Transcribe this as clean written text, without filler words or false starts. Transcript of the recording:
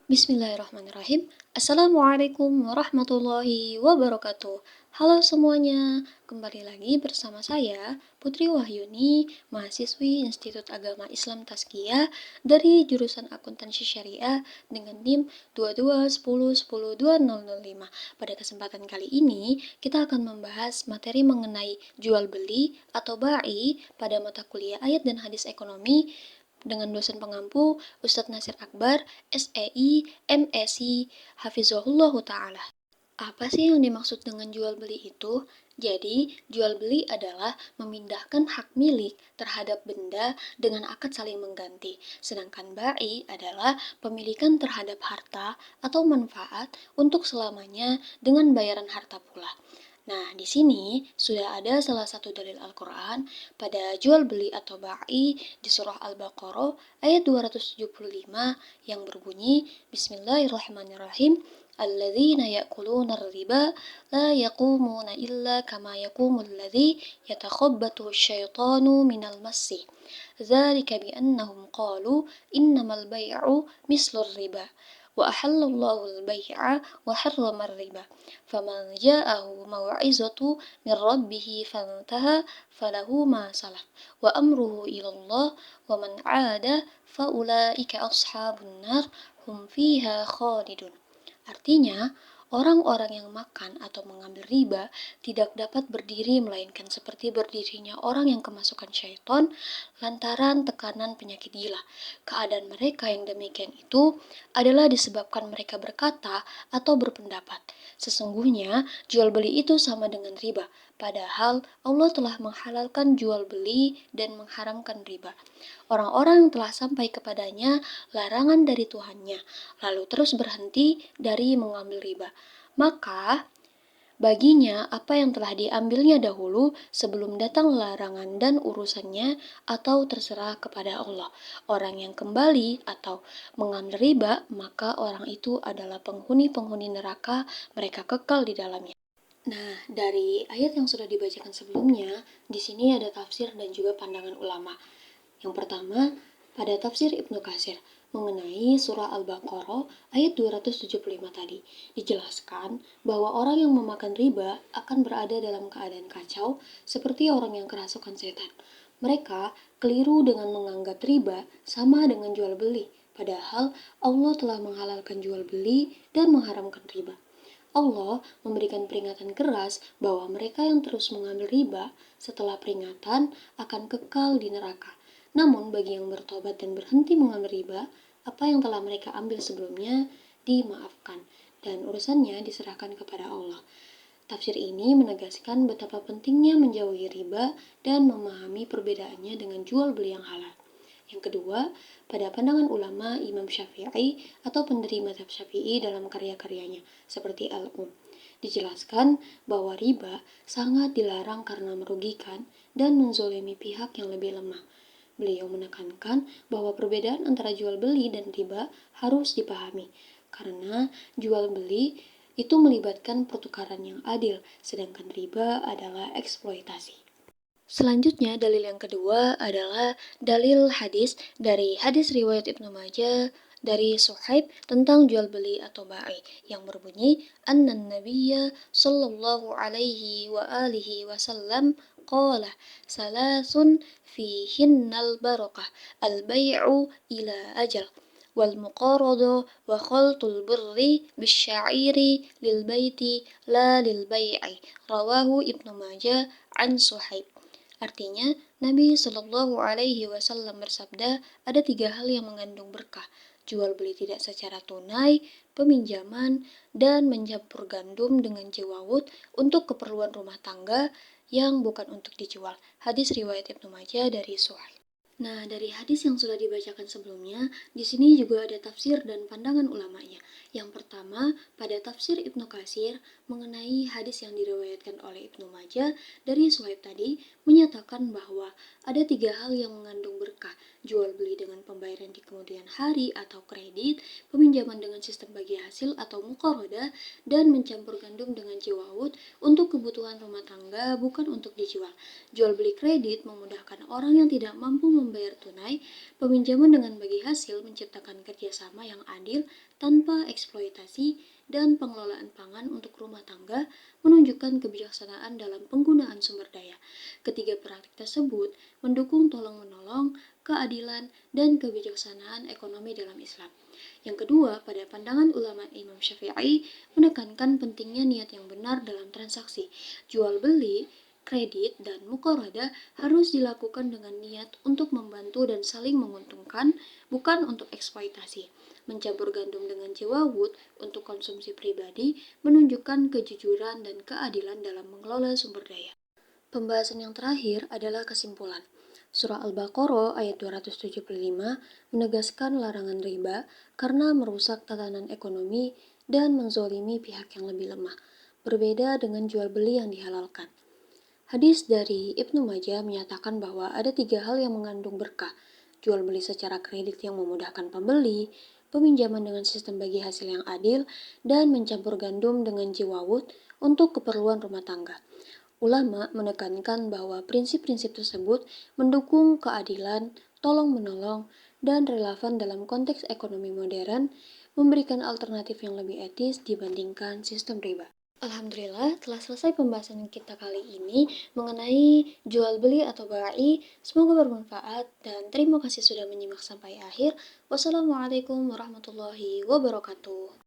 Bismillahirrahmanirrahim. Assalamualaikum warahmatullahi wabarakatuh. Halo semuanya, kembali lagi bersama saya Putri Wahyuni, mahasiswi Institut Agama Islam Tazkiyah dari jurusan Akuntansi Syariah dengan NIM 2210102005. Pada kesempatan kali ini, kita akan membahas materi mengenai jual beli atau bai pada mata kuliah ayat dan hadis ekonomi dengan dosen pengampu Ustadz Nasir Akbar, SEI, MESI, Hafizahullah Ta'ala. Apa sih yang dimaksud dengan jual beli itu? Jadi, jual beli adalah memindahkan hak milik terhadap benda dengan akad saling mengganti. Sedangkan bai adalah pemilikan terhadap harta atau manfaat untuk selamanya dengan bayaran harta pula. Nah, di sini sudah ada salah satu dalil Al-Quran pada jual beli atau bai di surah Al-Baqarah ayat 275 yang berbunyi Bismillahirrahmanirrahim Alladzina ya'kuluna riba la yaqumuna illa kama yaqumul ladzi yatakhabbathu asyaitanu minal massi. Dzalika bi annahum qalu innamal bai'u mislur riba. وأحل الله البيع وحرم الربا فمن جاءه موعظة من ربه فانتهى فله ما سلف وأمره إلى الله ومن عاد فأولئك أصحاب النار هم فيها خالدون. Artinya, orang-orang yang makan atau mengambil riba tidak dapat berdiri melainkan seperti berdirinya orang yang kemasukan syaitan lantaran tekanan penyakit gila. Keadaan mereka yang demikian itu adalah disebabkan mereka berkata atau berpendapat, sesungguhnya jual beli itu sama dengan riba, padahal Allah telah menghalalkan jual beli dan mengharamkan riba. Orang-orang yang telah sampai kepadanya larangan dari Tuhannya, lalu terus berhenti dari mengambil riba. Maka baginya apa yang telah diambilnya dahulu sebelum datang larangan dan urusannya atau terserah kepada Allah. Orang yang kembali atau mengambil riba, maka orang itu adalah penghuni-penghuni neraka, mereka kekal di dalamnya. Nah, dari ayat yang sudah dibacakan sebelumnya, di sini ada tafsir dan juga pandangan ulama. Yang pertama, pada tafsir Ibnu Katsir mengenai surah Al-Baqarah ayat 275 tadi, dijelaskan bahwa orang yang memakan riba akan berada dalam keadaan kacau seperti orang yang kerasukan setan. Mereka keliru dengan menganggap riba sama dengan jual beli, padahal Allah telah menghalalkan jual beli dan mengharamkan riba. Allah memberikan peringatan keras bahwa mereka yang terus mengambil riba setelah peringatan akan kekal di neraka. Namun bagi yang bertobat dan berhenti mengambil riba, apa yang telah mereka ambil sebelumnya dimaafkan dan urusannya diserahkan kepada Allah. Tafsir ini menegaskan betapa pentingnya menjauhi riba dan memahami perbedaannya dengan jual beli yang halal. Yang kedua, pada pandangan ulama Imam Syafi'i atau pendiri mazhab Syafi'i dalam karya-karyanya seperti Al-Um, dijelaskan bahwa riba sangat dilarang karena merugikan dan menzolimi pihak yang lebih lemah. Beliau menekankan bahwa perbedaan antara jual beli dan riba harus dipahami, karena jual beli itu melibatkan pertukaran yang adil, sedangkan riba adalah eksploitasi. Selanjutnya, dalil yang kedua adalah dalil hadis dari hadis riwayat Ibnu Majah dari Suhaib tentang jual beli atau bai yang berbunyi annan nabiyya sallallahu alaihi wa alihi wasallam qala salasun fihinnal barakah al-bai'u ila ajal wal muqarada wa khaltul birri bisya'iri lil baiti la lil bai'i rawahu Ibnu Majah an Suhaib. Artinya, Nabi Shallallahu Alaihi Wasallam bersabda, ada 3 hal yang mengandung berkah: jual beli tidak secara tunai, peminjaman, dan mencampur gandum dengan jewawut untuk keperluan rumah tangga yang bukan untuk dijual. Hadis riwayat Ibnu Majah dari Suhaib. Nah, dari hadis yang sudah dibacakan sebelumnya, di sini juga ada tafsir dan pandangan ulamanya. Yang pertama, pada tafsir Ibnu Katsir mengenai hadis yang diriwayatkan oleh Ibnu Majah dari Suhaib tadi, menyatakan bahwa ada 3 hal yang mengandung berkah. jual beli dengan pembayaran di kemudian hari atau kredit, peminjaman dengan sistem bagi hasil atau muqarodah, dan mencampur gandum dengan jiwawud untuk kebutuhan rumah tangga bukan untuk dijual. Jual beli kredit memudahkan orang yang tidak mampu membayar tunai, peminjaman dengan bagi hasil menciptakan kerjasama yang adil tanpa eksploitasi, dan pengelolaan pangan untuk rumah tangga menunjukkan kebijaksanaan dalam penggunaan sumber daya. Ketiga praktik tersebut mendukung tolong-menolong, keadilan, dan kebijaksanaan ekonomi dalam Islam. Yang kedua, pada pandangan ulama Imam Syafi'i, menekankan pentingnya niat yang benar dalam transaksi. Jual beli, kredit, dan muqarodah harus dilakukan dengan niat untuk membantu dan saling menguntungkan, bukan untuk eksploitasi. Mencampur gandum dengan jiwawud untuk konsumsi pribadi menunjukkan kejujuran dan keadilan dalam mengelola sumber daya. Pembahasan yang terakhir adalah kesimpulan. Surah Al-Baqarah ayat 275 menegaskan larangan riba karena merusak tatanan ekonomi dan menzolimi pihak yang lebih lemah, berbeda dengan jual beli yang dihalalkan. Hadis dari Ibnu Majah menyatakan bahwa ada 3 hal yang mengandung berkah: jual beli secara kredit yang memudahkan pembeli, peminjaman dengan sistem bagi hasil yang adil, dan mencampur gandum dengan jiwawud untuk keperluan rumah tangga. Ulama menekankan bahwa prinsip-prinsip tersebut mendukung keadilan, tolong-menolong, dan relevan dalam konteks ekonomi modern, memberikan alternatif yang lebih etis dibandingkan sistem riba. Alhamdulillah, telah selesai pembahasan kita kali ini mengenai jual beli atau bai. Semoga bermanfaat dan terima kasih sudah menyimak sampai akhir. Wassalamualaikum warahmatullahi wabarakatuh.